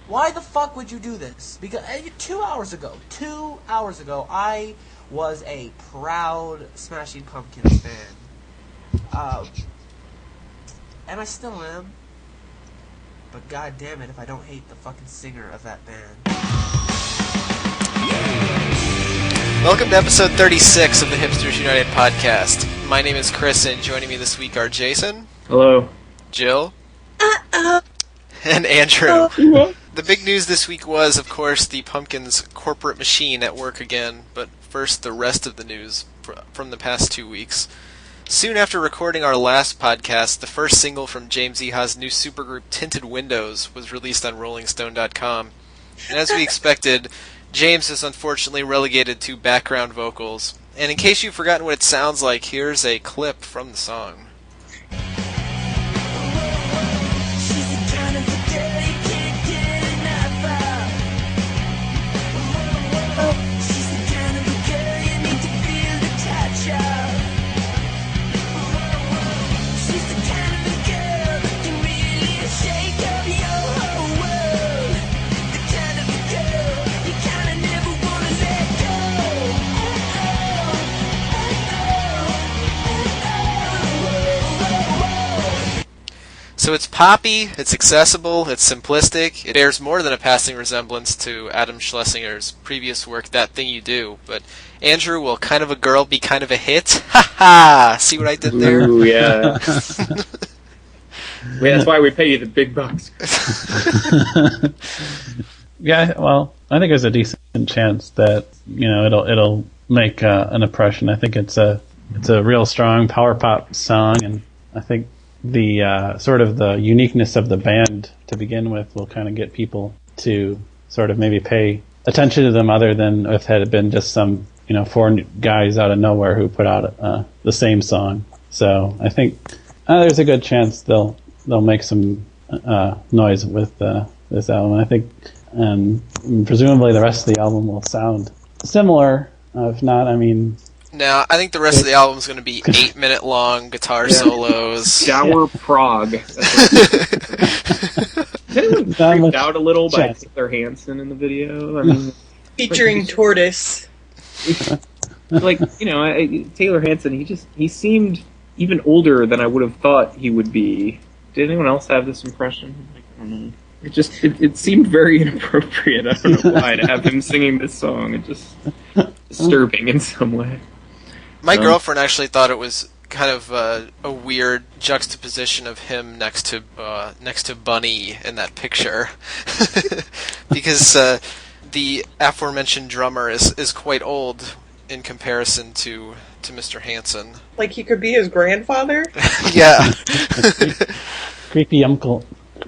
Why the fuck would you do this? Because 2 hours ago, I was a proud Smashing Pumpkins fan. And I still am. But god damn it if I don't hate the fucking singer of that band. Welcome to episode 36 of the Hipsters United podcast. My name is Chris, and joining me this week are Jason. Hello. Jill. And Andrew. The big news this week was, of course, the Pumpkins corporate machine at work again, but first the rest of the news from the past 2 weeks. Soon after recording our last podcast, the first single from James Iha's new supergroup Tinted Windows was released on RollingStone.com. And as we expected, James is unfortunately relegated to background vocals. And in case you've forgotten what it sounds like, here's a clip from the song. So it's poppy, it's accessible, it's simplistic, it bears more than a passing resemblance to Adam Schlesinger's previous work, That Thing You Do. But Andrew, will Kind of a Girl be kind of a hit? Ha ha! See what I did there? Ooh, yeah. That's why we pay you the big bucks. Yeah, well, I think there's a decent chance that it'll make an impression. I think it's a real strong power pop song, and I think the sort of the uniqueness of the band to begin with will kind of get people to sort of maybe pay attention to them, other than if it had been just some four guys out of nowhere who put out the same song. So I think there's a good chance they'll make some noise with this album. And I think presumably the rest of the album will sound similar. If not, No, I think the rest of the album is going to be 8-minute long guitar solos. Dour prog. Is anyone freaked out a little by Taylor Hanson in the video? Featuring Tortoise. Taylor Hanson, he seemed even older than I would have thought he would be. Did anyone else have this impression? I don't know. It seemed very inappropriate. I don't know why to have him singing this song. It's just disturbing in some way. My girlfriend actually thought it was kind of a weird juxtaposition of him next to Bunny in that picture, because the aforementioned drummer is quite old in comparison to Mr. Hanson. Like he could be his grandfather? Yeah. Creepy uncle.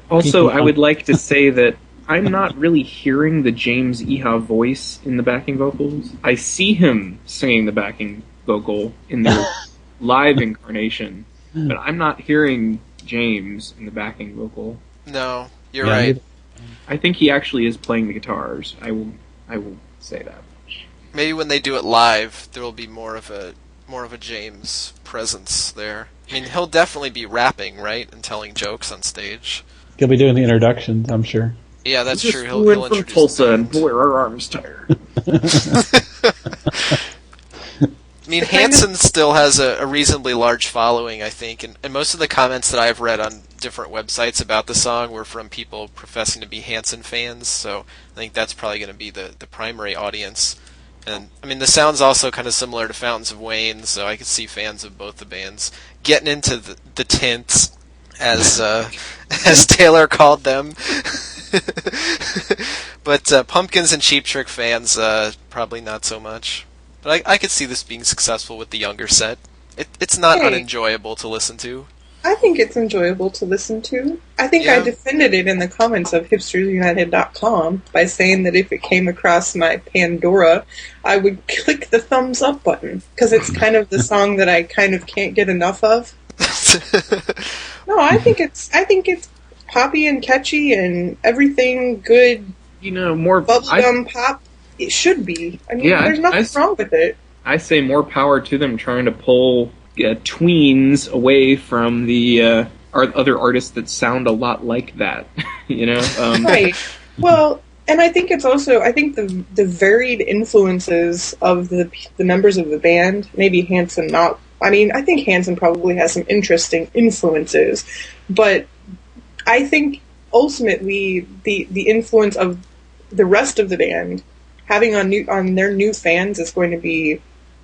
Also, I would like to say that I'm not really hearing the James Iha voice in the backing vocals. I see him singing the backing vocal in their live incarnation, but I'm not hearing James in the backing vocal. No, you're right. I think he actually is playing the guitars. I will say that much. Maybe when they do it live, there will be more of a James presence there. He'll definitely be rapping, right, and telling jokes on stage. He'll be doing the introductions, I'm sure. Yeah, that's true. He'll introduce from Tulsa, and boy, our arms tired. Hanson still has a reasonably large following, I think, and most of the comments that I've read on different websites about the song were from people professing to be Hanson fans, so I think that's probably going to be the primary audience. And, the sound's also kind of similar to Fountains of Wayne, so I could see fans of both the bands getting into the tints, as Taylor called them. But Pumpkins and Cheap Trick fans, probably not so much. But I could see this being successful with the younger set. It's not unenjoyable to listen to. I think it's enjoyable to listen to. I think I defended it in the comments of hipstersunited.com by saying that if it came across my Pandora, I would click the thumbs up button, because it's kind of the song that I kind of can't get enough of. No, I think it's poppy and catchy and everything good. More bubblegum pop. It should be. There's nothing wrong with it. I say more power to them trying to pull tweens away from the other artists that sound a lot like that. Right. Well, and I think it's also, I think the varied influences of the members of the band, maybe Hanson not, I mean, I think Hanson probably has some interesting influences, but I think ultimately the influence of the rest of the band having on their new fans is going to be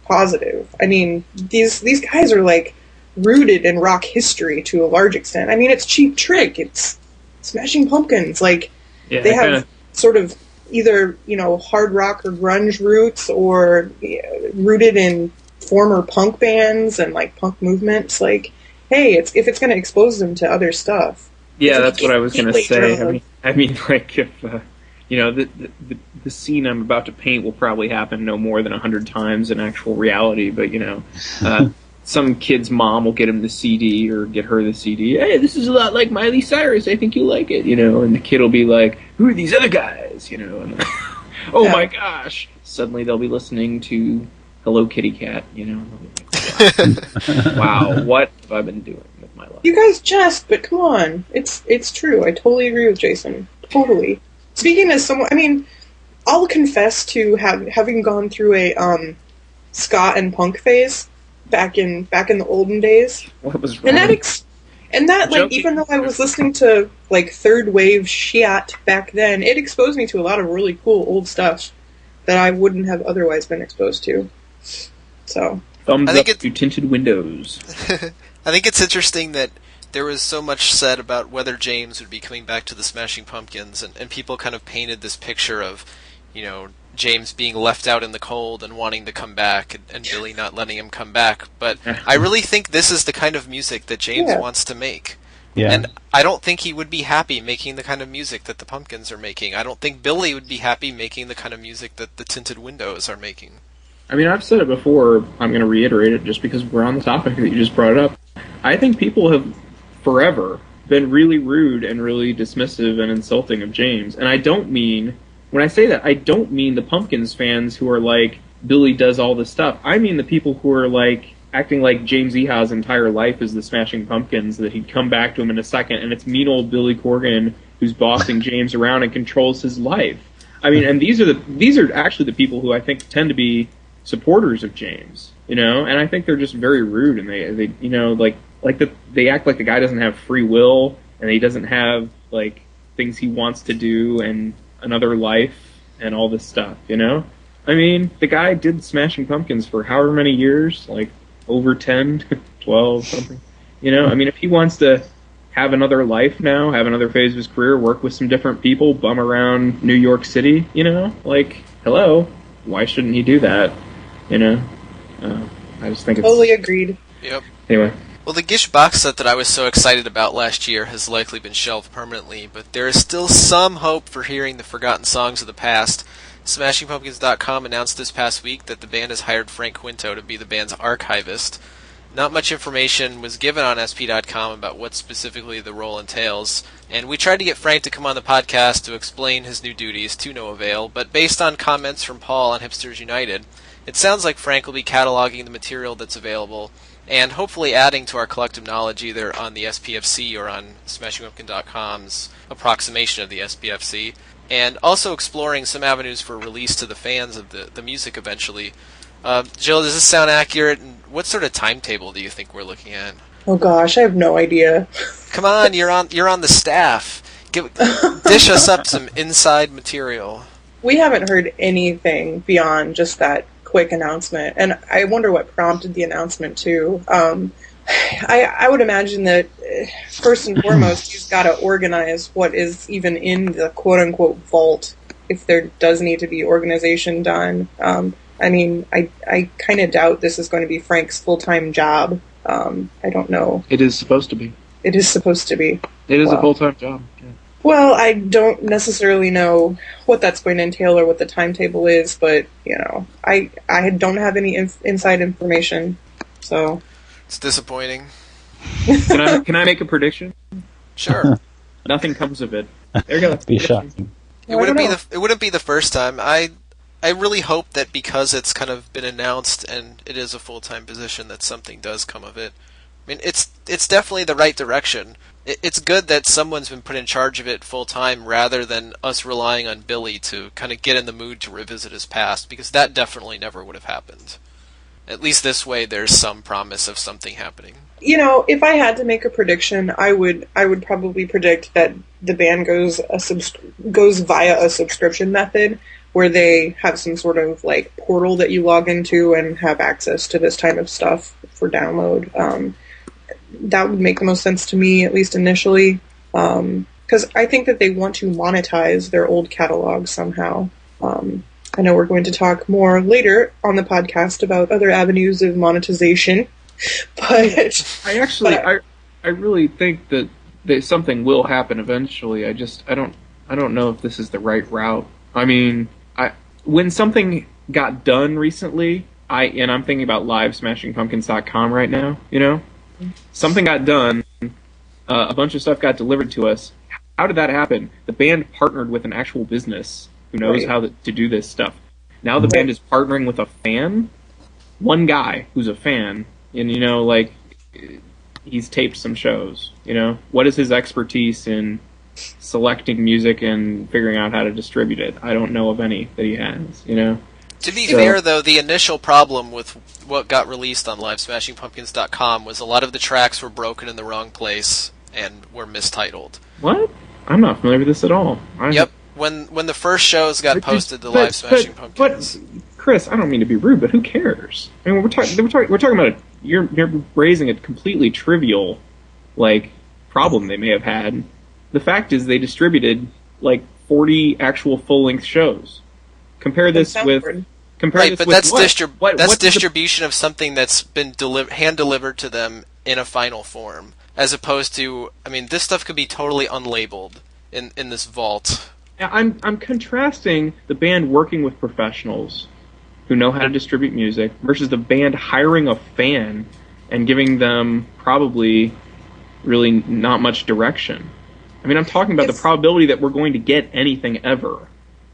positive. I mean, these guys are like rooted in rock history to a large extent. I mean, it's Cheap Trick, it's Smashing Pumpkins, like they have sort of either, you know, hard rock or grunge roots, or rooted in former punk bands and like punk movements. Like, hey, if it's going to expose them to other stuff. Yeah, that's what I was going to say. I mean, like if you know, the scene I'm about to paint will probably happen no more than 100 times in actual reality, but you know, some kid's mom will get him the CD or get her the CD. Hey, this is a lot like Miley Cyrus. I think you like it, you know. And the kid will be like, "Who are these other guys?" You know. And oh my gosh! Suddenly they'll be listening to Hello Kitty Cat. You know. Like, wow, what have I been doing with my life? You guys jest, but come on, it's true. I totally agree with Jason. Totally. Speaking as someone, I mean, I'll confess to having gone through a ska and punk phase back in the olden days. What was wrong? And that like, even though I was listening to like third wave shit back then, it exposed me to a lot of really cool old stuff that I wouldn't have otherwise been exposed to. So thumbs up to Tinted Windows. I think it's interesting that there was so much said about whether James would be coming back to the Smashing Pumpkins, and people kind of painted this picture of, you know, James being left out in the cold and wanting to come back, and Billy not letting him come back. But I really think this is the kind of music that James wants to make. Yeah. And I don't think he would be happy making the kind of music that the Pumpkins are making. I don't think Billy would be happy making the kind of music that the Tinted Windows are making. I mean, I've said it before, I'm going to reiterate it just because we're on the topic that you just brought up. I think people have forever been really rude and really dismissive and insulting of James. And I don't mean, when I say that, I don't mean the Pumpkins fans who are like, Billy does all this stuff. I mean the people who are like, acting like James Iha's entire life is the Smashing Pumpkins, that he'd come back to him in a second, and it's mean old Billy Corgan who's bossing James around and controls his life. I mean, and these are actually the people who I think tend to be supporters of James, you know, and I think they're just very rude, and they you know, they act like the guy doesn't have free will, and he doesn't have like things he wants to do and another life and all this stuff, you know. I mean, the guy did Smashing Pumpkins for however many years, like over 10, 12, something, you know. I mean, if he wants to have another life now, have another phase of his career, work with some different people, bum around New York City, you know, like, hello, why shouldn't he do that? You know, I just think it's totally agreed. Yep. Anyway. Well, the Gish box set that I was so excited about last year has likely been shelved permanently, but there is still some hope for hearing the forgotten songs of the past. SmashingPumpkins.com announced this past week that the band has hired Frank Quinto to be the band's archivist. Not much information was given on SP.com about what specifically the role entails, and we tried to get Frank to come on the podcast to explain his new duties to no avail, but based on comments from Paul on Hipsters United, it sounds like Frank will be cataloging the material that's available, and hopefully adding to our collective knowledge either on the SPFC or on SmashingPumpkin.com's approximation of the SPFC, and also exploring some avenues for release to the fans of the music eventually. Jill, does this sound accurate? And what sort of timetable do you think we're looking at? Oh gosh, I have no idea. Come on, you're on the staff. Dish us up some inside material. We haven't heard anything beyond just that quick announcement, and I wonder what prompted the announcement too. I would imagine that first and foremost he's got to organize what is even in the quote-unquote vault, if there does need to be organization done. I mean, I kind of doubt this is going to be Frank's full-time job. I don't know. It is supposed to be. It is supposed to be. It is a full-time job. Yeah. Well, I don't necessarily know what that's going to entail or what the timetable is, but, you know, I don't have any inside information, so... It's disappointing. Can I make a prediction? Sure. Nothing comes of it. There you go. Be shocking. It wouldn't be the first time. I really hope that because it's kind of been announced and it is a full-time position that something does come of it. I mean, it's definitely the right direction, It's good that someone's been put in charge of it full time rather than us relying on Billy to kind of get in the mood to revisit his past, because that definitely never would have happened. At least this way there's some promise of something happening. You know, if I had to make a prediction, I would probably predict that the band goes via a subscription method where they have some sort of like portal that you log into and have access to this type of stuff for download. That would make the most sense to me, at least initially, because I think that they want to monetize their old catalog somehow. I know we're going to talk more later on the podcast about other avenues of monetization, but I really think that something will happen eventually. I don't know if this is the right route. I mean, when something got done recently, I'm thinking about livesmashingpumpkins.com right now, you know? Something got done, a bunch of stuff got delivered to us. How did that happen? The band partnered with an actual business who knows how to do this stuff. Now the band is partnering with a fan, one guy who's a fan, and, you know, like, he's taped some shows, you know? What is his expertise in selecting music and figuring out how to distribute it? I don't know of any that he has, you know? To be fair, though, the initial problem with what got released on livesmashingpumpkins.com was a lot of the tracks were broken in the wrong place and were mistitled. What? I'm not familiar with this at all. Yep. When the first shows got posted to Live Smashing Pumpkins. But, Chris, I don't mean to be rude, but who cares? I mean, we're talking about you're raising a completely trivial, like, problem they may have had. The fact is they distributed like 40 actual full-length shows. Compare this with that's distribution of something that's been hand-delivered to them in a final form, as opposed to, I mean, this stuff could be totally unlabeled in this vault. I'm contrasting the band working with professionals who know how to distribute music versus the band hiring a fan and giving them probably really not much direction. I mean, I'm talking about the probability that we're going to get anything ever.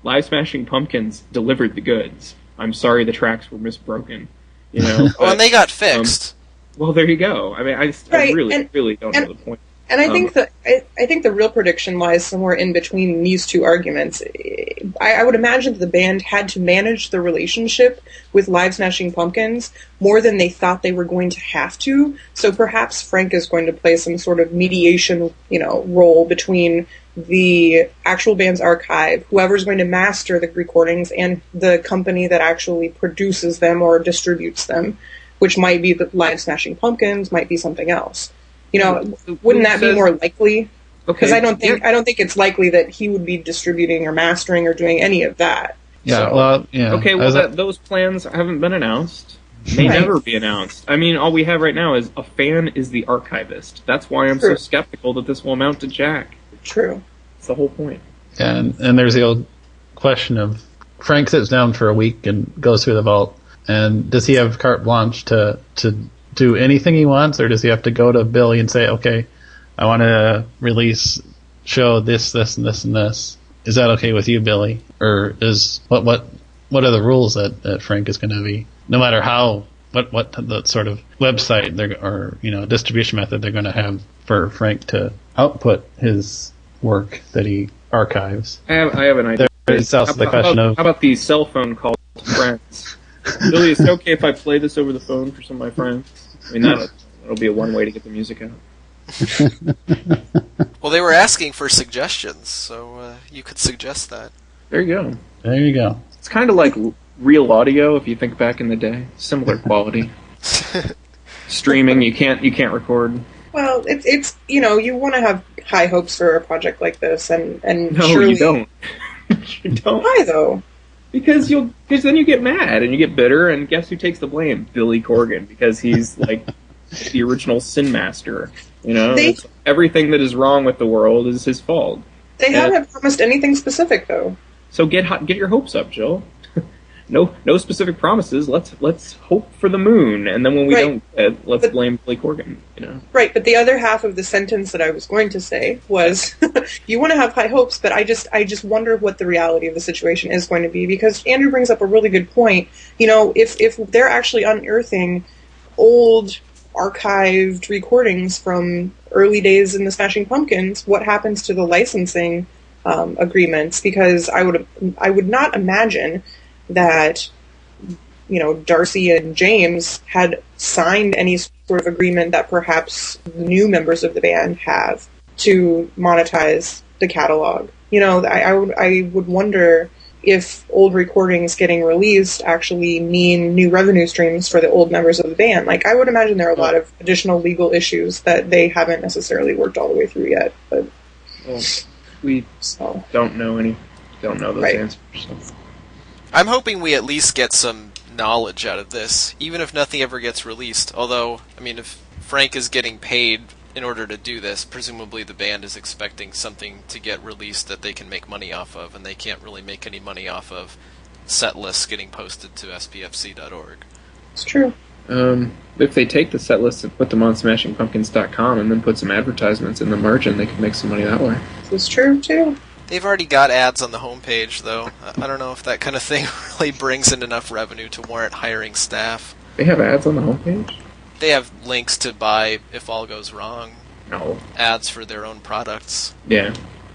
Live Smashing Pumpkins delivered the goods. I'm sorry the tracks were misbroken. You know, well, and they got fixed. Well, there you go. I mean, I really don't know the point. And I think I think the real prediction lies somewhere in between these two arguments. I would imagine that the band had to manage the relationship with Live Smashing Pumpkins more than they thought they were going to have to. So perhaps Frank is going to play some sort of mediation, role between the actual band's archive, whoever's going to master the recordings, and the company that actually produces them or distributes them, which might be the Live Smashing Pumpkins, might be something else. Wouldn't that be more likely? Because I don't think it's likely that he would be distributing or mastering or doing any of that. Yeah, so. well, yeah. Okay, well, those plans haven't been announced. May never be announced. I mean, all we have right now is a fan is the archivist. That's why I'm so skeptical that this will amount to jack. True. That's the whole point. And there's the old question of Frank sits down for a week and goes through the vault, and does he have carte blanche to do anything he wants, or does he have to go to Billy and say, okay, I want to show this, and this, and this. Is that okay with you, Billy? Or is what are the rules that Frank is going to be, no matter what the sort of website or distribution method they're going to have for Frank to output his work that he archives? I have an idea. There's also the question of how about these cell phone calls to friends? Billy, is it okay if I play this over the phone for some of my friends? I mean, that'll be a one way to get the music out. Well, they were asking for suggestions, so you could suggest that. There you go. There you go. It's kind of like real audio, if you think back in the day. Similar quality. Streaming, you can't record. Well, it's you want to have high hopes for a project like this, and no, surely you don't. You don't. Why though? Because then you get mad and you get bitter, and guess who takes the blame? Billy Corgan, because he's like the original sin master. Everything that is wrong with the world is his fault. They haven't promised anything specific, though. So get your hopes up, Jill. No specific promises. Let's hope for the moon, and then when we don't, let's blame Billy Corgan. Right, but the other half of the sentence that I was going to say was, you want to have high hopes, but I just wonder what the reality of the situation is going to be, because Andrew brings up a really good point. If they're actually unearthing old archived recordings from early days in the Smashing Pumpkins, what happens to the licensing agreements? Because I would not imagine that, Darcy and James had signed any sort of agreement that perhaps new members of the band have to monetize the catalog. I would wonder if old recordings getting released actually mean new revenue streams for the old members of the band. Like, I would imagine there are a lot of additional legal issues that they haven't necessarily worked all the way through yet. But we don't know those answers. So. I'm hoping we at least get some knowledge out of this, even if nothing ever gets released. Although, if Frank is getting paid in order to do this, presumably the band is expecting something to get released that they can make money off of, and they can't really make any money off of set lists getting posted to spfc.org. It's true. If they take the set lists and put them on smashingpumpkins.com and then put some advertisements in the margin, they can make some money that way. It's true, too. They've already got ads on the homepage, though. I don't know if that kind of thing really brings in enough revenue to warrant hiring staff. They have ads on the homepage? They have links to buy if all goes wrong. No. Ads for their own products. Yeah.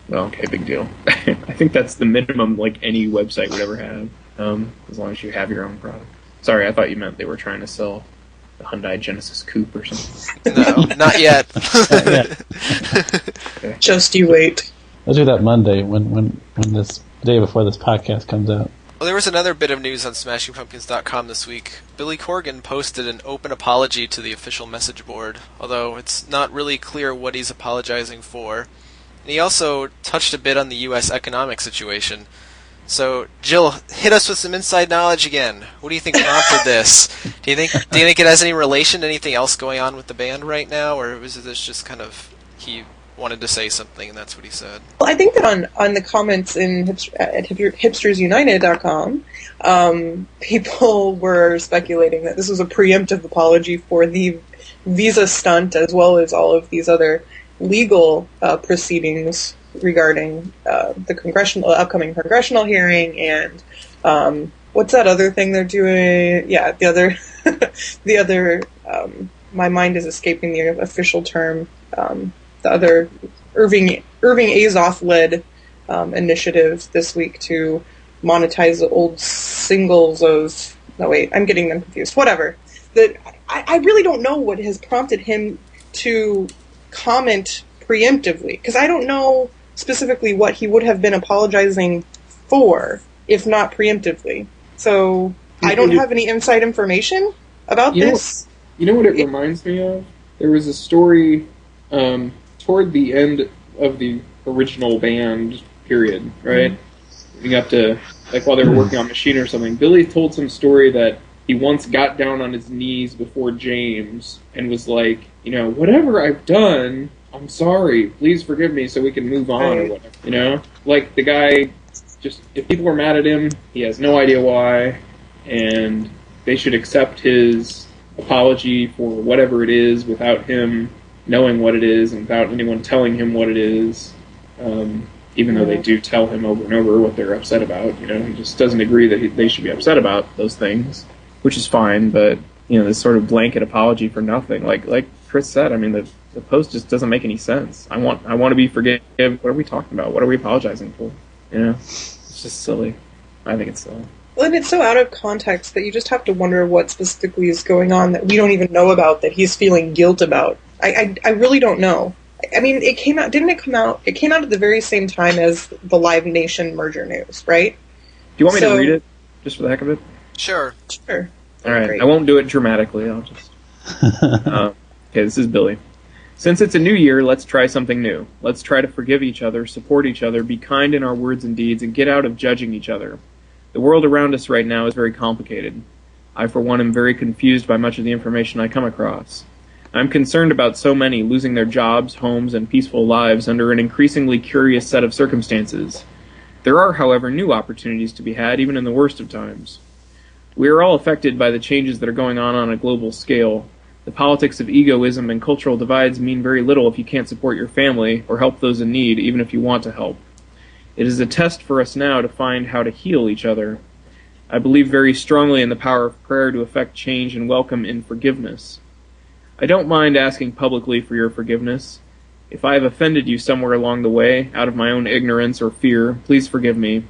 Well, okay, big deal. I think that's the minimum any website would ever have, as long as you have your own product. Sorry, I thought you meant they were trying to sell the Hyundai Genesis Coupe or something. No, not yet. Okay. Just you wait. I'll do that Monday when this day before this podcast comes out. Well, there was another bit of news on SmashingPumpkins.com this week. Billy Corgan posted an open apology to the official message board, although it's not really clear what he's apologizing for. And he also touched a bit on the U.S. economic situation. So, Jill, hit us with some inside knowledge again. What do you think prompted this? Do you think it has any relation to anything else going on with the band right now, or was this just kind of he wanted to say something and that's what he said? Well, I think that on the comments at hipstersununited.com, people were speculating that this was a preemptive apology for the visa stunt as well as all of these other legal proceedings regarding the upcoming congressional hearing and what's that other thing they're doing? Yeah, the other my mind is escaping the official term. The other Irving Azoff-led initiative this week to monetize the old singles of... No, wait, I'm getting them confused. Whatever. I really don't know what has prompted him to comment preemptively, because I don't know specifically what he would have been apologizing for, if not preemptively. So, I don't have any inside information about this. You know what it reminds me of? There was a story... toward the end of the original band period, right? Leading up to, while they were working on Machine or something, Billy told some story that he once got down on his knees before James and was like, whatever I've done, I'm sorry, please forgive me so we can move on or whatever, Like, the guy, just, if people are mad at him, he has no idea why, and they should accept his apology for whatever it is without him knowing what it is and without anyone telling him what it is, even though they do tell him over and over what they're upset about. He just doesn't agree that they should be upset about those things, which is fine, but, this sort of blanket apology for nothing. Like Chris said, the post just doesn't make any sense. I want to be forgiven. What are we talking about? What are we apologizing for? It's just silly. I think it's silly. Well, and it's so out of context that you just have to wonder what specifically is going on that we don't even know about, that he's feeling guilt about. I really don't know. It came out, didn't it come out? It came out at the very same time as the Live Nation merger news, right? Do you want me to read it, just for the heck of it? Sure. All right, great. I won't do it dramatically, I'll just... Okay, this is Billy. Since it's a new year, let's try something new. Let's try to forgive each other, support each other, be kind in our words and deeds, and get out of judging each other. The world around us right now is very complicated. I, for one, am very confused by much of the information I come across. I'm concerned about so many losing their jobs, homes, and peaceful lives under an increasingly curious set of circumstances. There are, however, new opportunities to be had, even in the worst of times. We are all affected by the changes that are going on a global scale. The politics of egoism and cultural divides mean very little if you can't support your family or help those in need, even if you want to help. It is a test for us now to find how to heal each other. I believe very strongly in the power of prayer to effect change and welcome in forgiveness. I don't mind asking publicly for your forgiveness. If I have offended you somewhere along the way, out of my own ignorance or fear, please forgive me.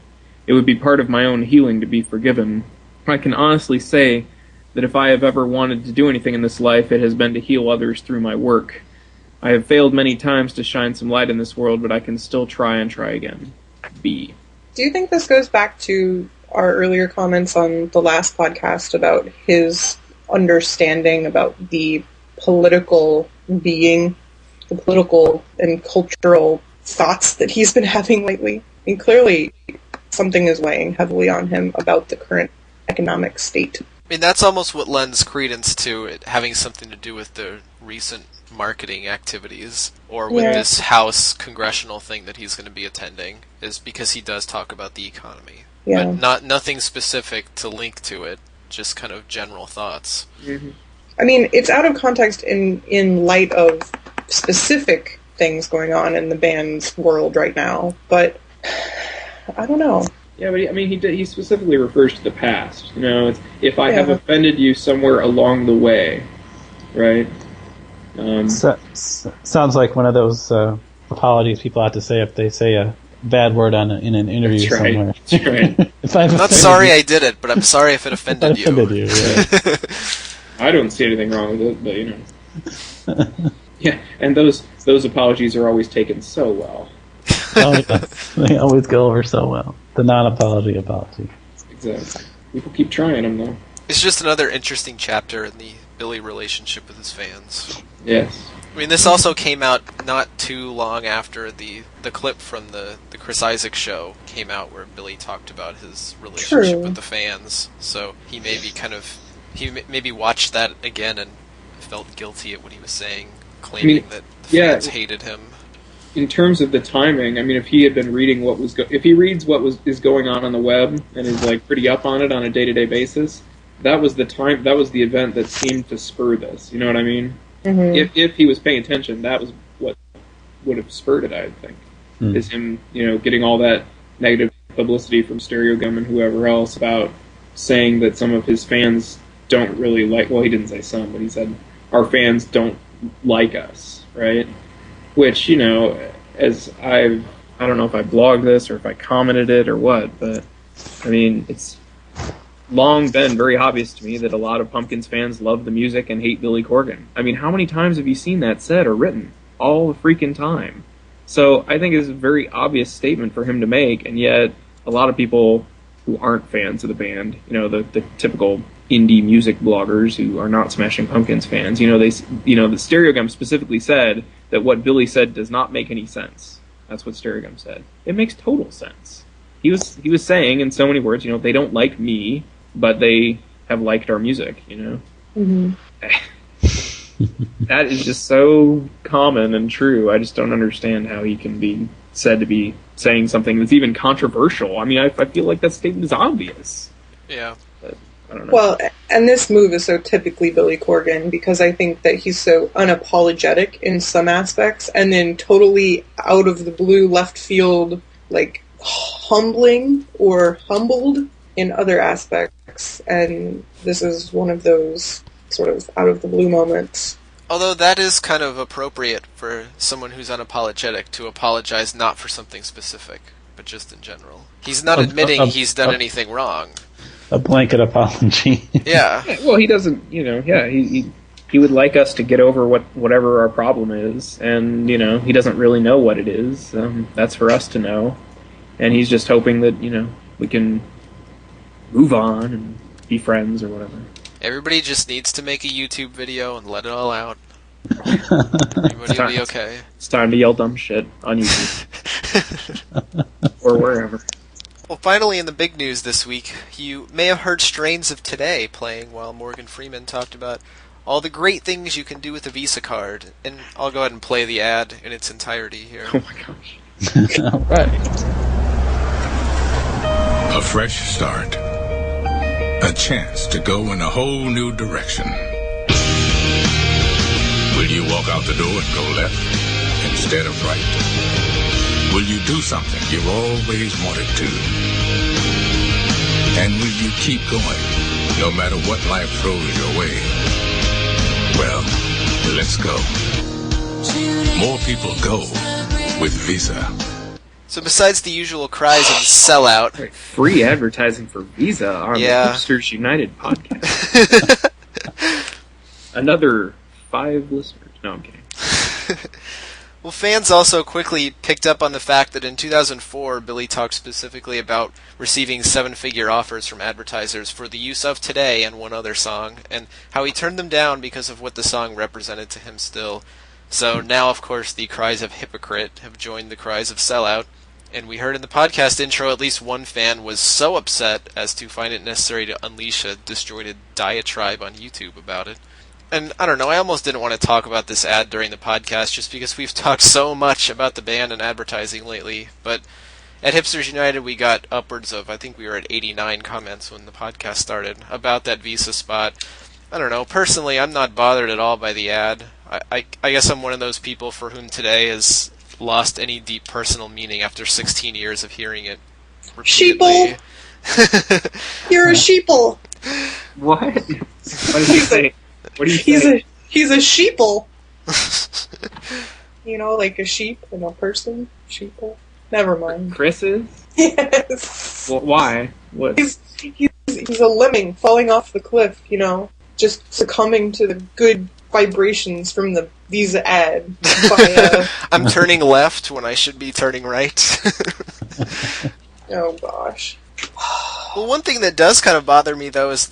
It would be part of my own healing to be forgiven. I can honestly say that if I have ever wanted to do anything in this life, it has been to heal others through my work. I have failed many times to shine some light in this world, but I can still try and try again. B. Do you think this goes back to our earlier comments on the last podcast about his understanding about the political being, the political and cultural thoughts that he's been having lately? I mean, clearly something is weighing heavily on him about the current economic state. I mean, that's almost what lends credence to it having something to do with the recent marketing activities, or with this House congressional thing that he's going to be attending, is because he does talk about the economy. Yeah. But nothing specific to link to it, just kind of general thoughts. Mm-hmm. I mean, it's out of context in light of specific things going on in the band's world right now, but I don't know. Yeah, but he specifically refers to the past. You know, it's, if I have offended you somewhere along the way, right? Sounds like one of those apologies people have to say if they say a bad word in an interview somewhere. That's right. I'm not sorry I did it, but I'm sorry if it offended you. Yeah. I don't see anything wrong with it, but you know. Yeah, and those apologies are always taken so well. They always go over so well. The non-apology apology. Exactly. People keep trying them, though. It's just another interesting chapter in the Billy relationship with his fans. Yes. I mean, this also came out not too long after the clip from the Chris Isaak show came out where Billy talked about his relationship with the fans. So he maybe watched that again and felt guilty at what he was saying, claiming that the fans hated him. In terms of the timing, I mean, if he had been reading if he reads what is going on the web and is like pretty up on it on a day-to-day basis, that was the event that seemed to spur this. You know what I mean? Mm-hmm. If he was paying attention, that was what would have spurred it, I think. Is him, getting all that negative publicity from Stereo Gum and whoever else about saying that some of his fans don't really like, well, he didn't say some, but he said, our fans don't like us, right? Which, as I don't know if I blogged this or if I commented it or what, but, I mean, it's long been very obvious to me that a lot of Pumpkins fans love the music and hate Billy Corgan. I mean, how many times have you seen that said or written? All the freaking time. So I think it's a very obvious statement for him to make, and yet a lot of people who aren't fans of the band, the typical indie music bloggers who are not Smashing Pumpkins fans, the Stereo Gum specifically said that what Billy said does not make any sense. That's what Stereo Gum said. It makes total sense. He was saying in so many words, they don't like me, but they have liked our music, Mm-hmm. That is just so common and true. I just don't understand how he can be said to be saying something that's even controversial. I mean, I feel like that statement is obvious. Yeah. But I don't know. Well, and this move is so typically Billy Corgan because I think that he's so unapologetic in some aspects and then totally out of the blue left field, like humbling or humbled in other aspects. And this is one of those sort of out of the blue moments. Although that is kind of appropriate for someone who's unapologetic to apologize not for something specific, but just in general. He's not admitting he's done anything wrong. A blanket apology. Yeah. Well, he doesn't, he would like us to get over whatever our problem is, and, he doesn't really know what it is. That's for us to know. And he's just hoping that, we can move on and be friends or whatever. Everybody just needs to make a YouTube video and let it all out. Everybody will be okay. It's time to yell dumb shit on YouTube. Or wherever. Well, finally in the big news this week, you may have heard strains of Today playing while Morgan Freeman talked about all the great things you can do with a Visa card. And I'll go ahead and play the ad in its entirety here. Oh my gosh. All right. A fresh start. A chance to go in a whole new direction. Will you walk out the door and go left instead of right? Will you do something you've always wanted to? And will you keep going no matter what life throws your way? Well, Let's go. More people go with Visa. So besides the usual cries of sellout... Right, free advertising for Visa on the Hipsters United podcast. Another 5 listeners. No, I'm kidding. Well, fans also quickly picked up on the fact that in 2004, Billy talked specifically about receiving 7-figure offers from advertisers for the use of Today and one other song, and how he turned them down because of what the song represented to him still. So now, of course, the cries of hypocrite have joined the cries of sellout, and we heard in the podcast intro at least one fan was so upset as to find it necessary to unleash a disjointed diatribe on YouTube about it. And I don't know, I almost didn't want to talk about this ad during the podcast just because we've talked so much about the band and advertising lately, but at Hipsters United we got upwards of, I think we were at 89 comments when the podcast started, about that Visa spot. I don't know, personally I'm not bothered at all by the ad. I guess I'm one of those people for whom Today has lost any deep personal meaning after 16 years of hearing it repeatedly. Sheeple! You're a sheeple! What? What did he say? What do you say? He's a sheeple. You know, like a sheep and a person? Sheeple? Never mind. Chris is? Yes. Well, why? What? He's a lemming falling off the cliff, you know, just succumbing to the good vibrations from the Visa ad. I'm turning left when I should be turning right. Oh gosh. Well, one thing that does kind of bother me though is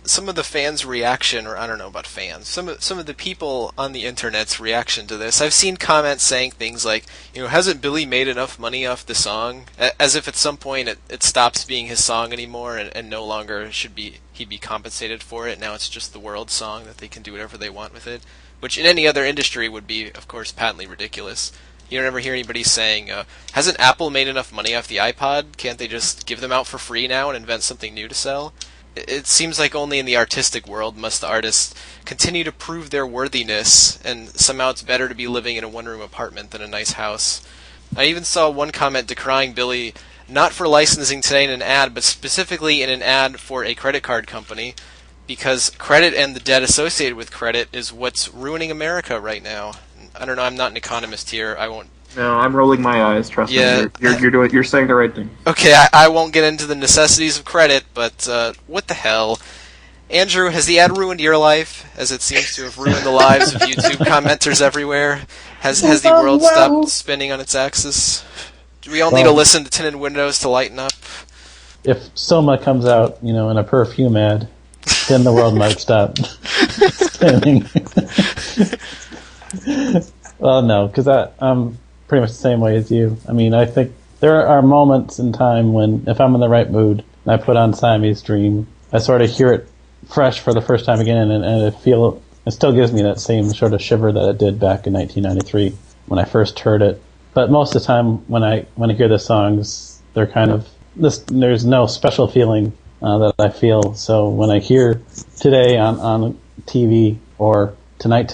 some of the fans' reaction, or I don't know about fans, some of the people on the internet's reaction to this. I've seen comments saying things like, you know, hasn't Billy made enough money off the song? As if at some point it stops being his song anymore and no longer he'd be compensated for it. Now it's just the world's song that they can do whatever they want with it, which in any other industry would be, of course, patently ridiculous. You don't ever hear anybody saying, hasn't Apple made enough money off the iPod? Can't they just give them out for free now and invent something new to sell? It seems like only in the artistic world must the artists continue to prove their worthiness, and somehow it's better to be living in a one-room apartment than a nice house. I even saw one comment decrying Billy not for licensing Today in an ad, but specifically in an ad for a credit card company, because credit and the debt associated with credit is what's ruining America right now. I don't know, I'm not an economist here, I won't... No, I'm rolling my eyes. Trust me. You're saying the right thing. Okay, I won't get into the necessities of credit, but what the hell? Andrew, has the ad ruined your life, as it seems to have ruined the lives of YouTube commenters everywhere? Has the world stopped spinning on its axis? Do we all need to listen to Tinted Windows to lighten up? If Soma comes out, you know, in a perfume ad, then the world might stop spinning. Well, no, because I'm pretty much the same way as you. I mean, I think there are moments in time when, if I'm in the right mood, and I put on Siamese Dream, I sort of hear it fresh for the first time again, and it still gives me that same sort of shiver that it did back in 1993 when I first heard it. But most of the time, when I hear the songs, they're kind of there's no special feeling that I feel. So when I hear Today on TV or Tonight,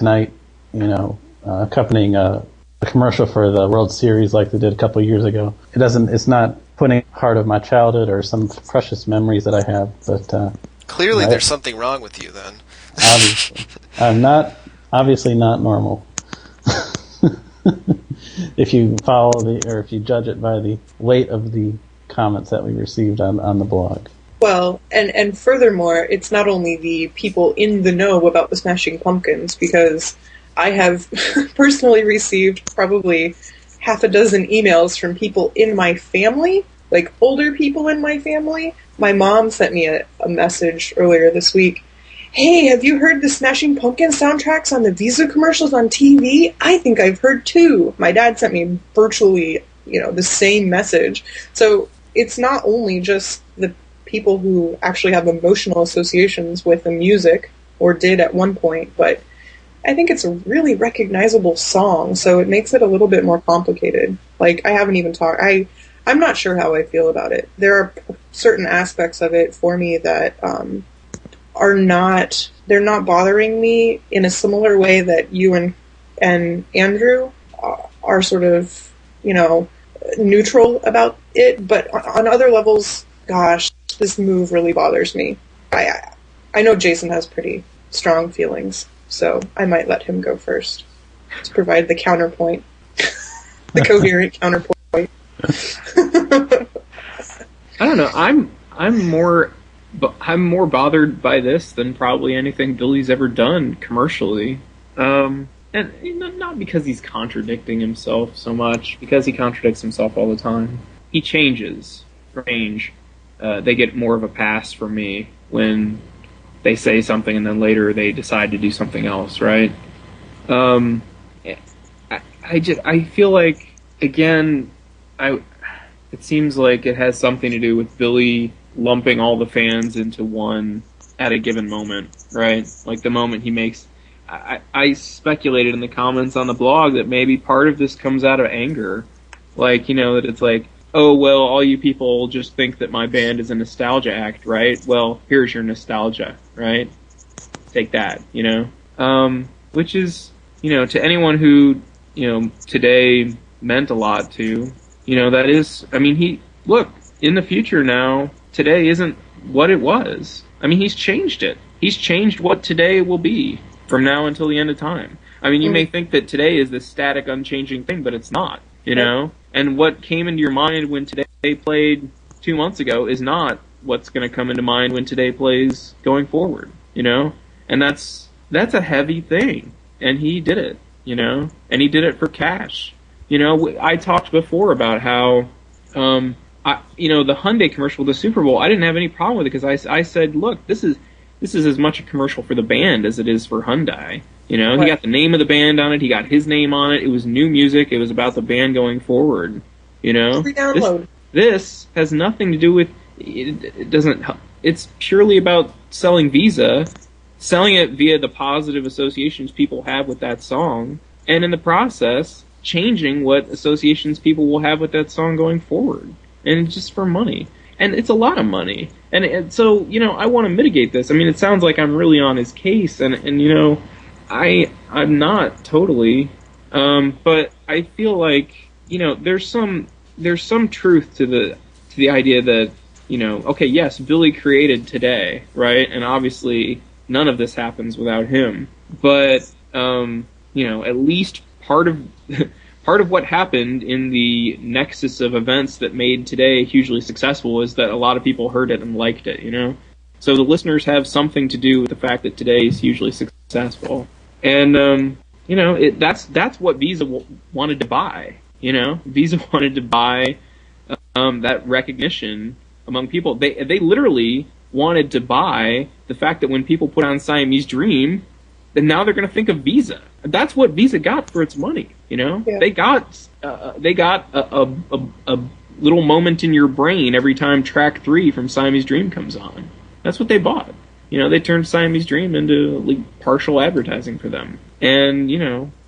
you know, accompanying a commercial for the World Series like they did a couple of years ago, it's not putting part of my childhood or some precious memories that I have. But clearly, there's something wrong with you then. Obviously, I'm obviously not normal. If you if you judge it by the weight of the comments that we received on the blog. Well, and furthermore, it's not only the people in the know about the Smashing Pumpkins, because I have personally received probably half a dozen emails from people in my family, like older people in my family. My mom sent me a message earlier this week. Hey, have you heard the Smashing Pumpkins soundtracks on the Visa commercials on TV? I think I've heard two. My dad sent me virtually, you know, the same message. So it's not only just the people who actually have emotional associations with the music, or did at one point, but I think it's a really recognizable song, so it makes it a little bit more complicated. Like, I haven't even talked... I'm not sure how I feel about it. There are certain aspects of it for me that they're not bothering me in a similar way that you and Andrew are sort of, you know, neutral about it, but on other levels, gosh, this move really bothers me. I know Jason has pretty strong feelings So I might let him go first to provide the counterpoint, the coherent counterpoint. I don't know. I'm more bothered by this than probably anything Billy's ever done commercially. And not because he's contradicting himself so much, because he contradicts himself all the time. He changes range. They get more of a pass from me when they say something and then later they decide to do something else, right? I feel like, again, it seems like it has something to do with Billy lumping all the fans into one at a given moment, right? Like the moment he makes... I speculated in the comments on the blog that maybe part of this comes out of anger. Like, that it's like, oh, well, all you people just think that my band is a nostalgia act, right? Well, here's your nostalgia, right? Take that, Which is, to anyone who, today meant a lot to, that is, look, in the future now, today isn't what it was. He's changed it. He's changed what today will be from now until the end of time. You may think that today is this static, unchanging thing, but it's not, And what came into your mind when today played 2 months ago is not what's going to come into mind when today plays going forward, And that's a heavy thing. And he did it, And he did it for cash. I talked before about how, the Hyundai commercial, the Super Bowl, I didn't have any problem with it because I said, look, this is as much a commercial for the band as it is for Hyundai. Right. He got the name of the band on it. He got his name on it. It was new music. It was about the band going forward. Free download. This has nothing to do with. It doesn't. It's purely about selling Visa, selling it via the positive associations people have with that song, and in the process, changing what associations people will have with that song going forward, and just for money. And it's a lot of money. And so, I want to mitigate this. It sounds like I'm really on his case, and I'm not totally. But I feel like, there's some truth to the idea that, okay, yes, Billy created today, right? And obviously none of this happens without him. But, at least part of what happened in the nexus of events that made today hugely successful is that a lot of people heard it and liked it, So the listeners have something to do with the fact that today is hugely successful. And, that's what Visa wanted to buy, Visa wanted to buy that recognition among people. They literally wanted to buy the fact that when people put on Siamese Dream, then now they're going to think of Visa. That's what Visa got for its money, Yeah. They got a little moment in your brain every time track 3 from Siamese Dream comes on. That's what they bought. They turned Siamese Dream into partial advertising for them. And,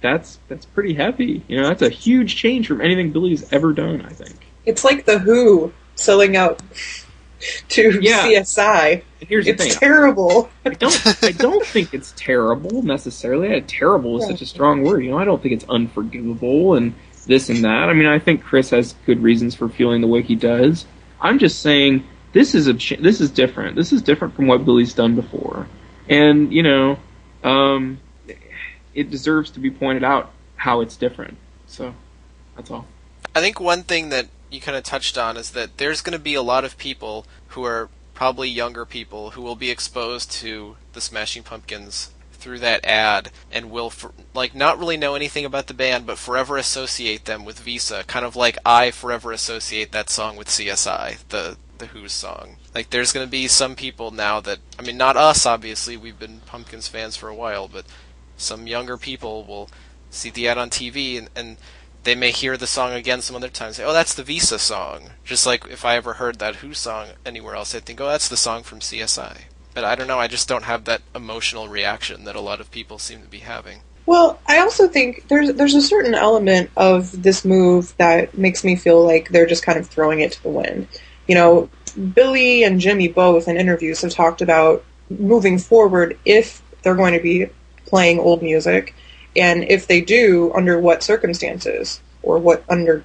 that's pretty heavy. That's a huge change from anything Billy's ever done, I think. It's like the Who selling out to CSI. Here's the thing. It's terrible. I don't think it's terrible necessarily. Terrible is such a strong word. I don't think it's unforgivable and this and that. I think Chris has good reasons for feeling the way he does. I'm just saying this is different. This is different from what Billy's done before, and it deserves to be pointed out how it's different. So that's all. I think one thing that you kind of touched on is that there's going to be a lot of people who are probably younger people who will be exposed to the Smashing Pumpkins through that ad and will not really know anything about the band but forever associate them with Visa, kind of like I forever associate that song with CSI, the Who's song. There's going to be some people now that, not us obviously, we've been Pumpkins fans for a while, but some younger people will see the ad on TV and they may hear the song again some other time and say, oh, that's the Visa song. Just like if I ever heard that Who song anywhere else, I'd think, oh, that's the song from CSI. But I don't know, I just don't have that emotional reaction that a lot of people seem to be having. Well, I also think there's a certain element of this move that makes me feel like they're just kind of throwing it to the wind. Billy and Jimmy both in interviews have talked about moving forward if they're going to be playing old music, and if they do, under what circumstances, or what under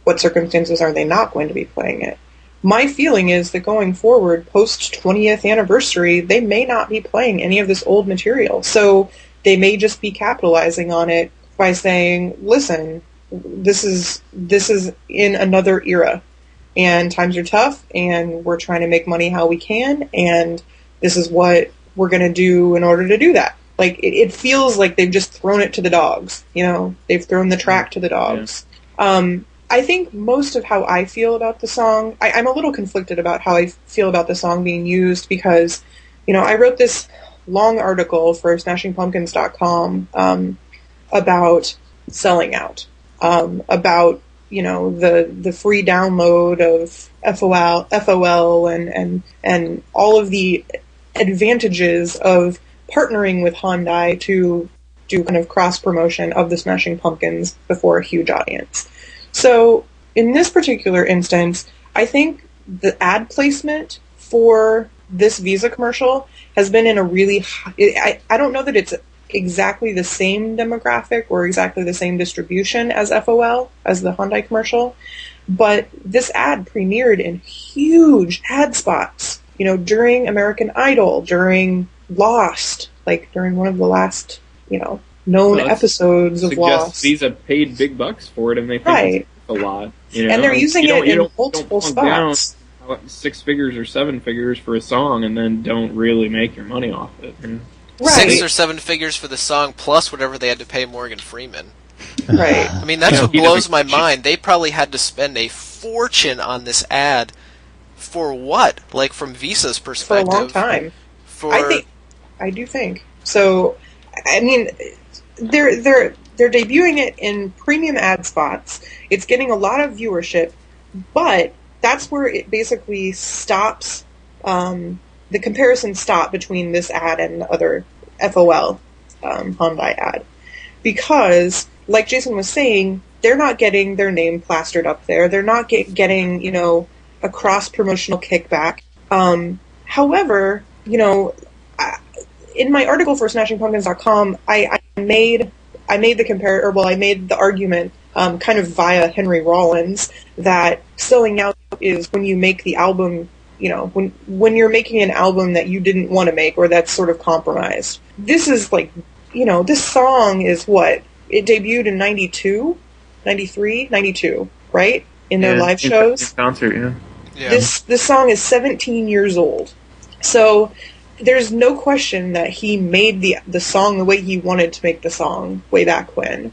what circumstances are they not going to be playing it? my feeling is that going forward, post 20th anniversary, they may not be playing any of this old material. So they may just be capitalizing on it by saying, listen, this is in another era, and times are tough, and we're trying to make money how we can, and this is what we're going to do in order to do that. Like, it feels like they've just thrown it to the dogs, you know? They've thrown the track to the dogs. Yeah. I think most of how I feel about the song, I'm a little conflicted about how I feel about the song being used because, you know, I wrote this long article for SmashingPumpkins.com about selling out, about, you know, the free download of FOL and all of the advantages of partnering with Hyundai to do kind of cross-promotion of the Smashing Pumpkins before a huge audience. So in this particular instance, I think the ad placement for this Visa commercial has been in a really I don't know that it's exactly the same demographic or exactly the same distribution as FOL, as the Hyundai commercial, but this ad premiered in huge ad spots, you know, during American Idol, during Lost, like during one of the last, you know, known episodes of Lost. Visa paid big bucks for it, and they think it's a lot. You know? And they're using it in multiple spots. Down 6 figures or 7 figures for a song, and then don't really make your money off it. And right. 6 or 7 figures for the song, plus whatever they had to pay Morgan Freeman. Right. I mean, that's what blows my mind. They probably had to spend a fortune on this ad for what? Like, from Visa's perspective. For a long time. I do think. So, I mean, they're debuting it in premium ad spots. It's getting a lot of viewership, but that's where it basically stops. The comparison stop between this ad and the other FOL Hyundai ad, because, like Jason was saying, they're not getting their name plastered up there. They're not getting, you know, a cross promotional kickback. However, you know, in my article for SmashingPumpkins.com, I made the argument kind of via Henry Rollins that selling out is when you make the album, you know, when you're making an album that you didn't want to make or that's sort of compromised. This is like, you know, this song is what? It debuted in 92, 93, 92, right? In their live shows. In concert, yeah. This song is 17 years old. So there's no question that he made the song the way he wanted to make the song way back when.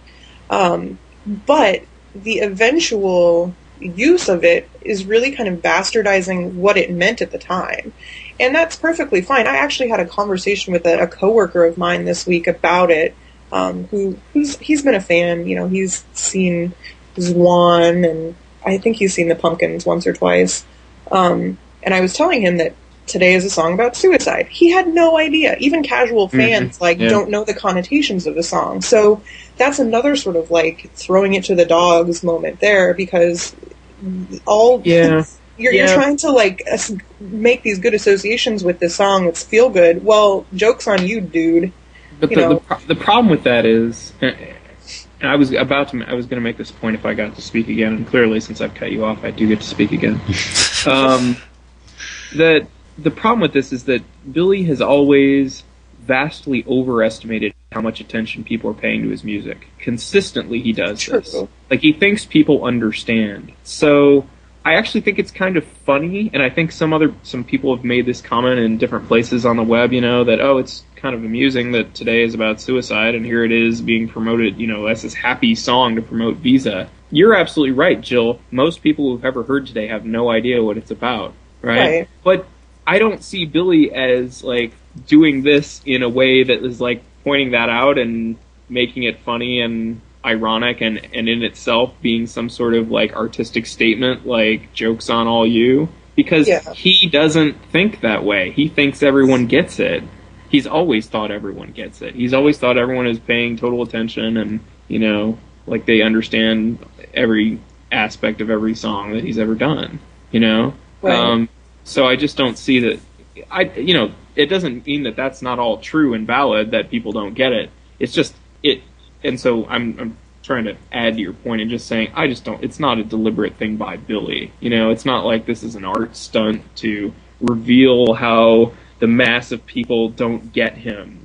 But the eventual use of it is really kind of bastardizing what it meant at the time. And that's perfectly fine. I actually had a conversation with a coworker of mine this week about it, he's been a fan. You know, he's seen Zwan, and I think he's seen the Pumpkins once or twice. And I was telling him that Today is a song about suicide. He had no idea. Even casual fans don't know the connotations of the song. So that's another sort of like throwing it to the dogs moment there, because you're trying to like make these good associations with this song that's feel good. Well, joke's on you, dude. But the problem with that is, and I was going to make this point if I got to speak again, and clearly since I've cut you off, I do get to speak again. That the problem with this is that Billy has always vastly overestimated how much attention people are paying to his music. Consistently, he does this. Like, he thinks people understand. So I actually think it's kind of funny, and I think some people have made this comment in different places on the web, you know, that, oh, it's kind of amusing that Today is about suicide, and here it is being promoted, you know, as this happy song to promote Visa. You're absolutely right, Jill. Most people who've ever heard Today have no idea what it's about, right? But I don't see Billy as, like, doing this in a way that is, like, pointing that out and making it funny and ironic and in itself being some sort of, like, artistic statement, like, joke's on all you. Because he doesn't think that way. He thinks everyone gets it. He's always thought everyone gets it. He's always thought everyone is paying total attention and, you know, like, they understand every aspect of every song that he's ever done, you know? Right. So I just don't see that. It doesn't mean that that's not all true and valid, that people don't get it. It's just it, and so I'm trying to add to your point and just saying, I just don't, it's not a deliberate thing by Billy. You know, it's not like this is an art stunt to reveal how the mass of people don't get him.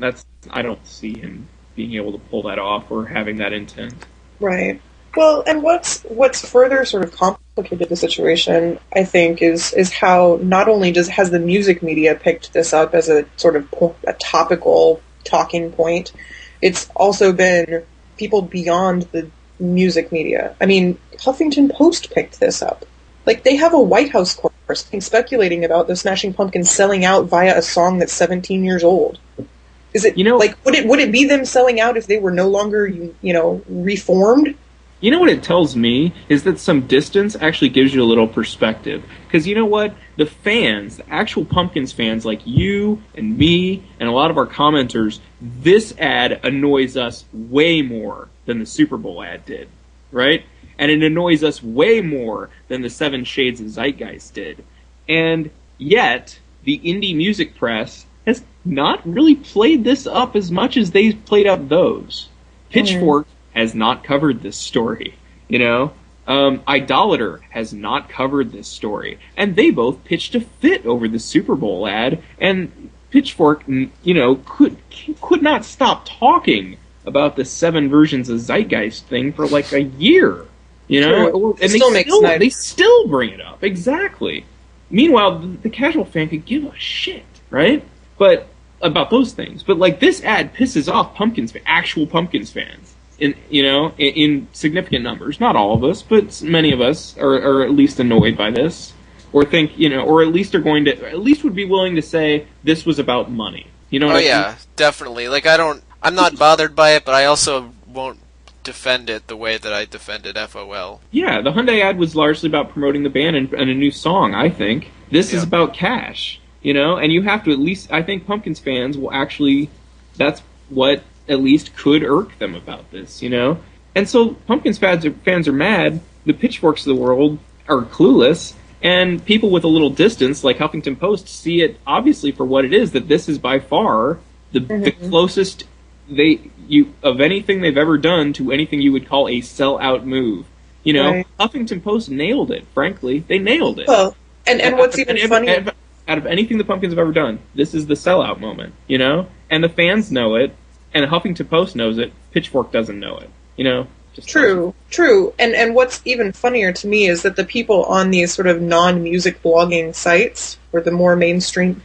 I don't see him being able to pull that off or having that intent. Right. Well, and what's further sort of complicated the situation, I think, is how not only has the music media picked this up as a sort of a topical talking point, it's also been people beyond the music media. I mean, Huffington Post picked this up. Like, they have a White House course speculating about the Smashing Pumpkins selling out via a song that's 17 years old. Is it, like, would it be them selling out if they were no longer, reformed? You know what it tells me is that some distance actually gives you a little perspective. Because you know what? The fans, the actual Pumpkins fans like you and me and a lot of our commenters, this ad annoys us way more than the Super Bowl ad did, right? And it annoys us way more than the 7 Shades of Zeitgeist did. And yet, the indie music press has not really played this up as much as they played up those. Pitchfork has not covered this story, Idolater has not covered this story. And they both pitched a fit over the Super Bowl ad, and Pitchfork, could not stop talking about the 7 versions of Zeitgeist thing for like a year, True. And they still bring it up, exactly. Meanwhile, the casual fan could give a shit, right? But about those things. But like this ad pisses off actual Pumpkins fans. In significant numbers. Not all of us, but many of us are at least annoyed by this, or think, or at least would be willing to say this was about money. You know what I mean? Yeah, definitely. Like, I'm not bothered by it, but I also won't defend it the way that I defended FOL. Yeah, the Hyundai ad was largely about promoting the band and a new song, I think. This is about cash, and you have to at least, I think Pumpkins fans will actually, that's what at least could irk them about this, And so Pumpkins fans are mad, the Pitchforks of the world are clueless, and people with a little distance, like Huffington Post, see it obviously for what it is, that this is by far the closest of anything they've ever done to anything you would call a sell-out move. Right. Huffington Post nailed it, frankly. They nailed it. Well, and what's even funny... Out of anything the Pumpkins have ever done, this is the sellout moment, And the fans know it, and Huffington Post knows it. Pitchfork doesn't know it. Just True. And what's even funnier to me is that the people on these sort of non-music blogging sites, or the more mainstream,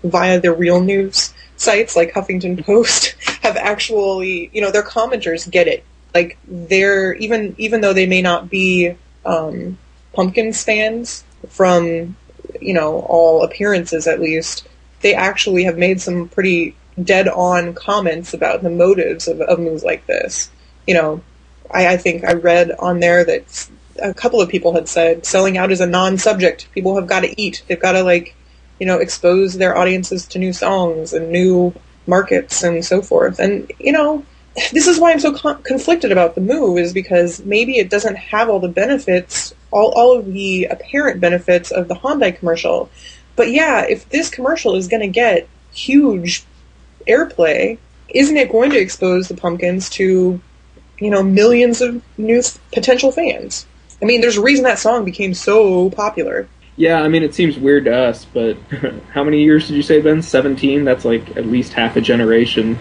via the real news sites like Huffington Post, have actually, their commenters get it. Like, they're, even though they may not be Pumpkins fans from, all appearances at least, they actually have made some pretty dead-on comments about the motives of moves like this. I think I read on there that a couple of people had said selling out is a non-subject. People have got to eat. They've got to, expose their audiences to new songs and new markets and so forth. And, this is why I'm so conflicted about the move, is because maybe it doesn't have all the benefits, all of the apparent benefits of the Hyundai commercial. But yeah, if this commercial is going to get huge airplay, isn't it going to expose the Pumpkins to, millions of new potential fans? I mean, there's a reason that song became so popular. Yeah, I mean, it seems weird to us, but how many years did you say, Ben? 17? That's like at least half a generation,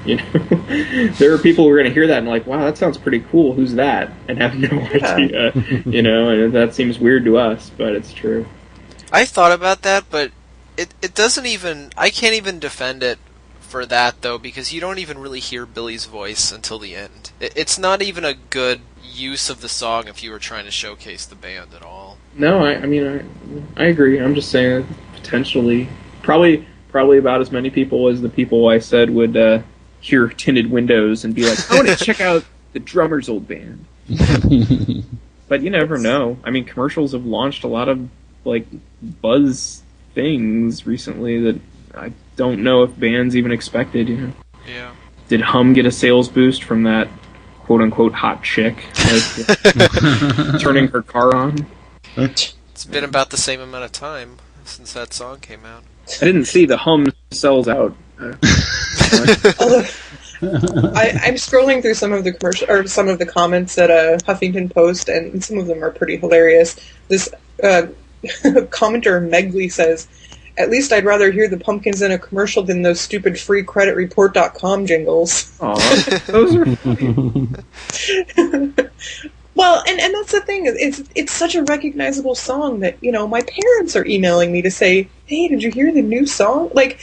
There are people who are going to hear that and like, wow, that sounds pretty cool. Who's that? And have no idea, and that seems weird to us, but it's true. I thought about that, but it doesn't even... I can't even defend it for that, though, because you don't even really hear Billy's voice until the end. It's not even a good use of the song if you were trying to showcase the band at all. No, I agree. I'm just saying potentially... Probably about as many people as the people I said would hear Tinted Windows and be like, I want to check out the drummer's old band. But you never know. I mean, commercials have launched a lot of, buzz things recently that I don't know if bands even expected, Yeah. Did Hum get a sales boost from that quote-unquote hot chick turning her car on? It's been about the same amount of time since that song came out. I didn't see the Hum sells out. I'm scrolling through some of the some of the comments at Huffington Post, and some of them are pretty hilarious. This commenter Megley says, "At least I'd rather hear the Pumpkins in a commercial than those stupid freecreditreport.com jingles." Aw, those are funny. Well, and that's the thing. It's such a recognizable song that, my parents are emailing me to say, "Hey, did you hear the new song?" Like,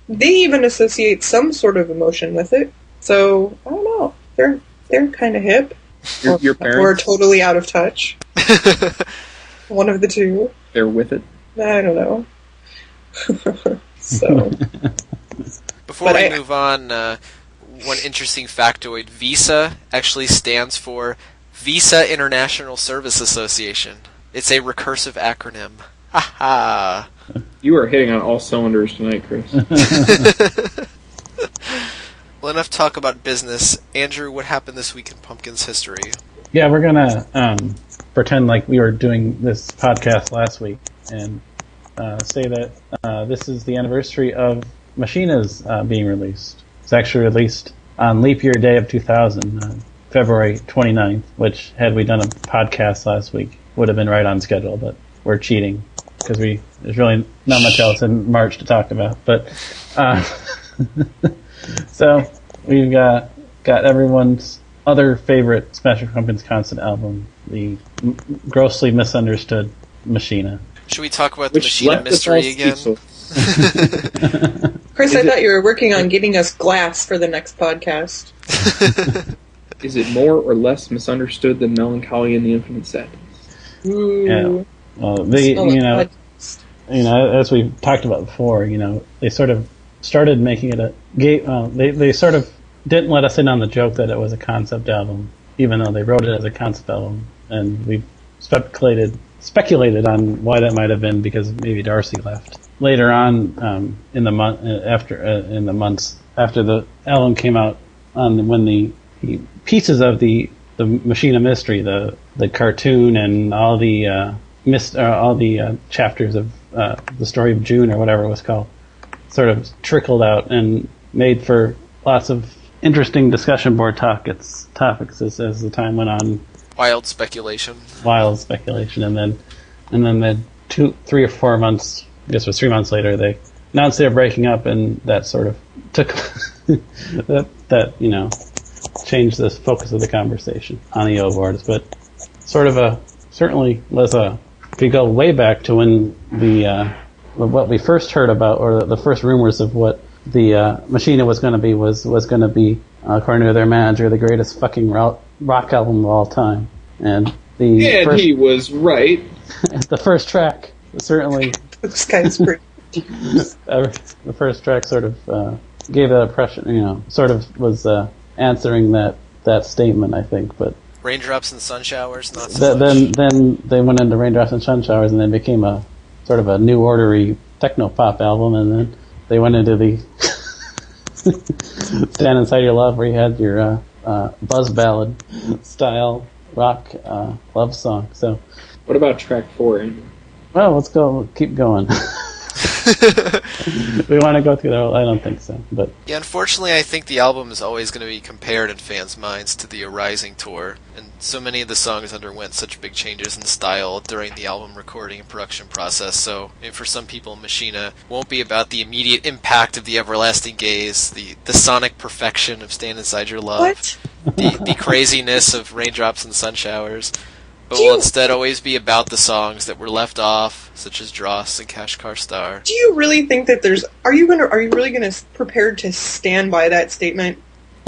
they even associate some sort of emotion with it. So, I don't know. They're kind of hip. Your parents? Or totally out of touch. One of the two. They're with it? I don't know. So. Before we move on, one interesting factoid. VISA actually stands for Visa International Service Association. It's a recursive acronym. Ha ha! You are hitting on all cylinders tonight, Chris. Well, enough talk about business. Andrew, what happened this week in Pumpkins history? Yeah, we're gonna pretend like we were doing this podcast last week and say that this is the anniversary of Machina's being released. It's actually released on leap year day of 2000, February 29th, which, had we done a podcast last week, would have been right on schedule, but we're cheating because there's really not much else in March to talk about. But so we've got everyone's other favorite Smashing Pumpkins concert album, the grossly misunderstood Machina. Should we talk about the Machina mystery again? Chris, I thought you were working on getting us glass for the next podcast. Is it more or less misunderstood than Melancholy and the Infinite Sadness? Ooh. Yeah. Well, as we've talked about before, they sort of started making it they sort of didn't let us in on the joke that it was a concept album, even though they wrote it as a concept album, and we speculated on why that might have been, because maybe Darcy left. Later on, in the months after the album came out, when the pieces of the Machina mystery, the cartoon and all the chapters of the story of June, or whatever it was called, sort of trickled out and made for lots of interesting discussion board topics as the time went on. Wild speculation, and then 2, 3 or 4 months, I guess it was 3 months later, they announced they were breaking up, and that sort of took that changed the focus of the conversation on the O boards. But certainly was if you go way back to when what we first heard about, or the first rumors of what the Machina was going to be, was going to be, according to their manager, the greatest fucking rock album of all time. And he was right. The first track certainly. This guy's pretty. The first track sort of gave that impression, sort of was answering that statement, I think. But Raindrops and Sun Showers, not so much. Then they went into Raindrops and Sun Showers, and then became a sort of a new ordery techno pop album, and then they went into the Stand Inside Your Love, where you had your buzz ballad style rock love song. So, what about track 4, Andrew? Well, let's keep going. We want to go through that? I don't think so. But yeah, unfortunately, I think the album is always going to be compared in fans' minds to the Arising tour, and so many of the songs underwent such big changes in style during the album recording and production process. So, for some people, Machina won't be about the immediate impact of the Everlasting Gaze, the sonic perfection of Stand Inside Your Love, the craziness of Raindrops and Sun Showers. But will instead always be about the songs that were left off, such as Dross and Kashgar Star. Do you really think that are you really gonna prepared to stand by that statement?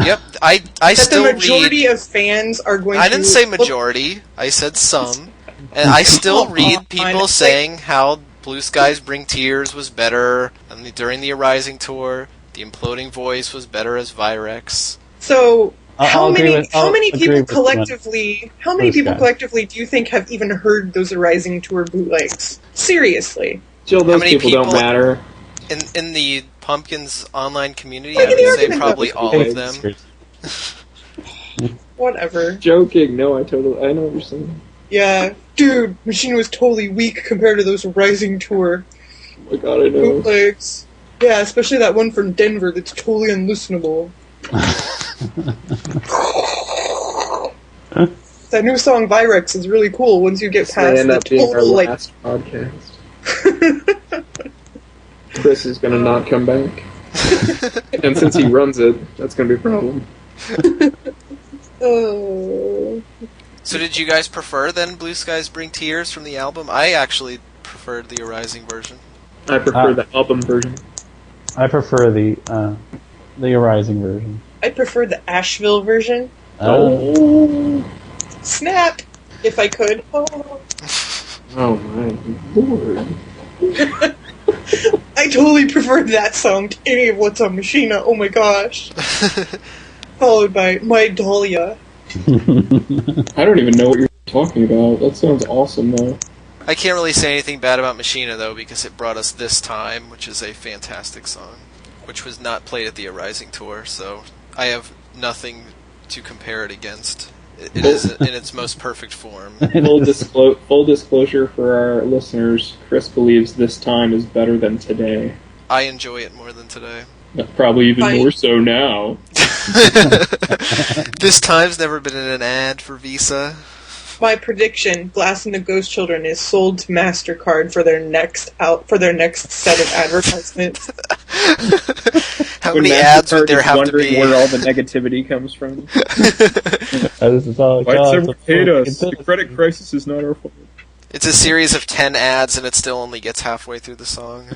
Yep, I still read. The majority of fans are going to... I didn't say majority, I said some. And I still read people saying how Blue Skies Bring Tears was better during the Arising tour, the Imploding Voice was better as Virex. So... How many people collectively do you think have even heard those Arising tour bootlegs? Seriously. Jill, those people don't matter. In the Pumpkins online community, I would say probably all of them. Whatever. Joking. No, I know what you're saying. Yeah. Dude, Machine was totally weak compared to those Arising tour oh my God, I know. bootlegs. Yeah, especially that one from Denver that's totally unlistenable. That new song Virex is really cool once you get This may past end the up being our total, like... last podcast. Chris is going to not come back. And since he runs it, that's going to be a problem. Oh. So did you guys prefer then Blue Skies Bring Tears from the album? I actually preferred the Arising version. I prefer the album version. I prefer the Arising version. I prefer the Asheville version. Oh. Snap! If I could. Oh. Oh my lord. I totally preferred that song to any of what's on Machina. Oh my gosh. Followed by My Dahlia. I don't even know what you're talking about. That sounds awesome, though. I can't really say anything bad about Machina, though, because it brought us This Time, which is a fantastic song, which was not played at the Arising tour, so I have nothing to compare it against. It is in its most perfect form. Full disclosure for our listeners, Chris believes This Time is better than Today. I enjoy it more than Today. Probably even more so now. This Time's never been in an ad for Visa. My prediction: Glass and the Ghost Children is sold to MasterCard for their next set of advertisements. How many ads would there have to be? Where all the negativity comes from. This is all. White Silver paid us. The credit crisis is not our fault. It's a series of 10 ads, and it still only gets halfway through the song.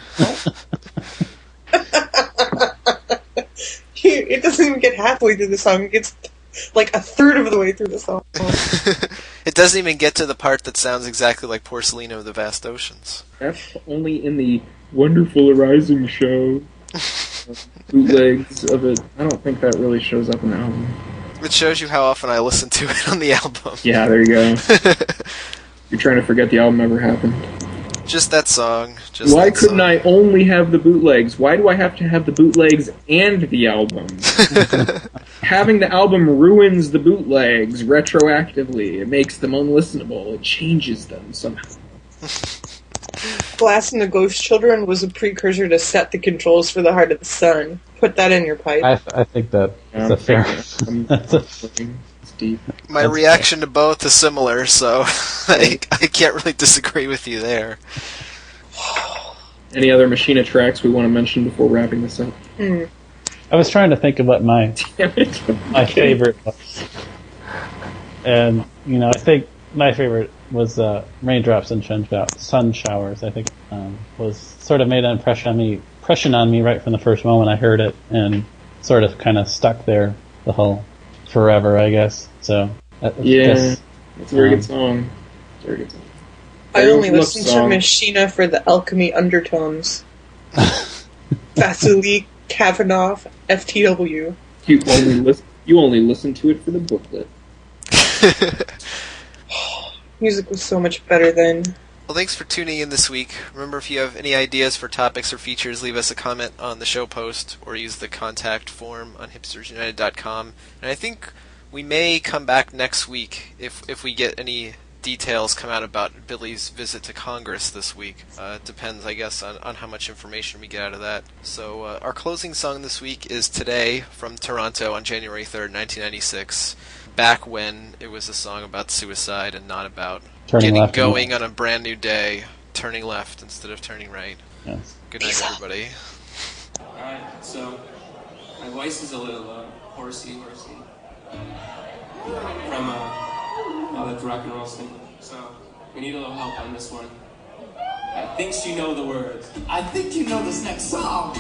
It doesn't even get halfway through the song. It gets like a third of the way through the song. It doesn't even get to the part that sounds exactly like Porcelino of the Vast Oceans. That's only in the Wonderful Arising show. Bootlegs of it. I don't think that really shows up in the album. It shows you how often I listen to it on the album. Yeah, there you go. You're trying to forget the album ever happened. Just that song. Why couldn't I only have the bootlegs? Why do I have to have the bootlegs and the album? Having the album ruins the bootlegs retroactively. It makes them unlistenable. It changes them somehow. Glass and the Ghost Children was a precursor to Set the Controls for the Heart of the Sun. Put that in your pipe. I think that's a fair... It's deep. My reaction to both is similar, so I can't really disagree with you there. Any other Machina tracks we want to mention before wrapping this up? I was trying to think of what my favorite was. And, I think my favorite was Raindrops and Sun Showers. I think was sort of made an impression on me right from the first moment I heard it, and sort of kind of stuck there the whole forever, I guess. So it's a very good song. It's a very good song. I only listen to Machina for the alchemy undertones. Vasily Kavanaugh, FTW. You only listen to it for the booklet. Music was so much better then. Well, thanks for tuning in this week. Remember, if you have any ideas for topics or features, leave us a comment on the show post or use the contact form on hipstersunited.com. And I think we may come back next week if we get any details come out about Billy's visit to Congress this week. It depends, I guess, on how much information we get out of that. So our closing song this week is Today from Toronto on January 3rd, 1996. Back when it was a song about suicide and not about getting going on a brand new day, turning left instead of turning right. Yes. Good night, everybody. Alright, so my voice is a little horsey from all that rock and roll singing. So we need a little help on this one. I think you know the words. I think you know this next song.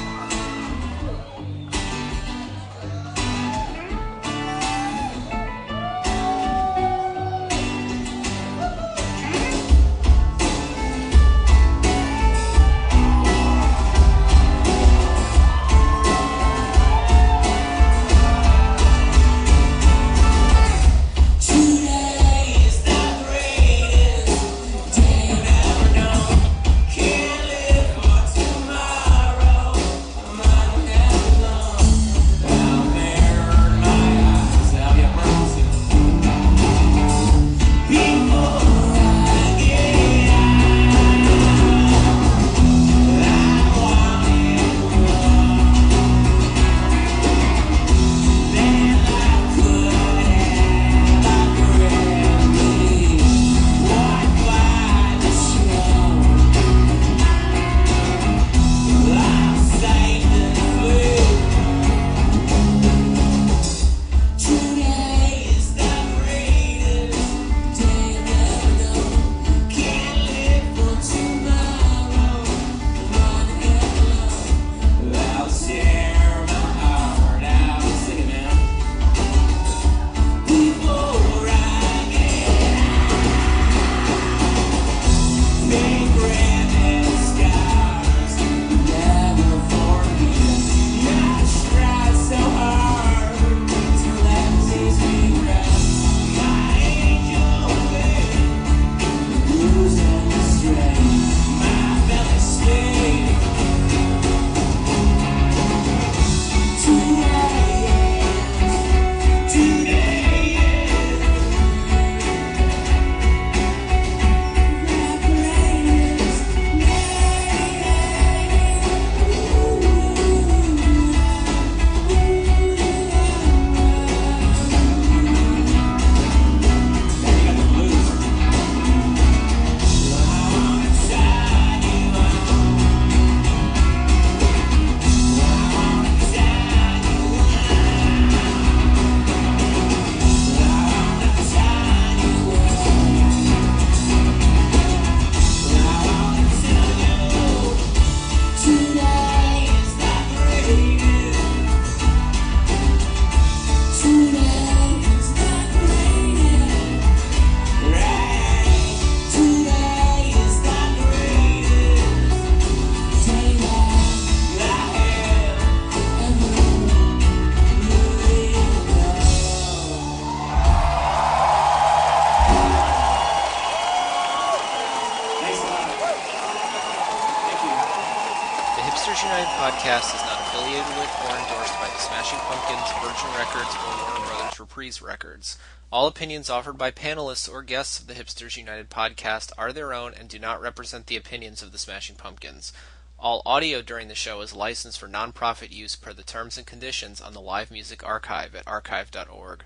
Hipsters United podcast is not affiliated with or endorsed by the Smashing Pumpkins, Virgin Records, or Warner Brothers Reprise Records. All opinions offered by panelists or guests of the Hipsters United podcast are their own and do not represent the opinions of the Smashing Pumpkins. All audio during the show is licensed for non-profit use per the terms and conditions on the Live Music Archive at archive.org.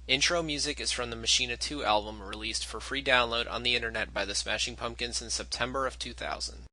Intro music is from the Machina 2 album released for free download on the internet by the Smashing Pumpkins in September of 2000.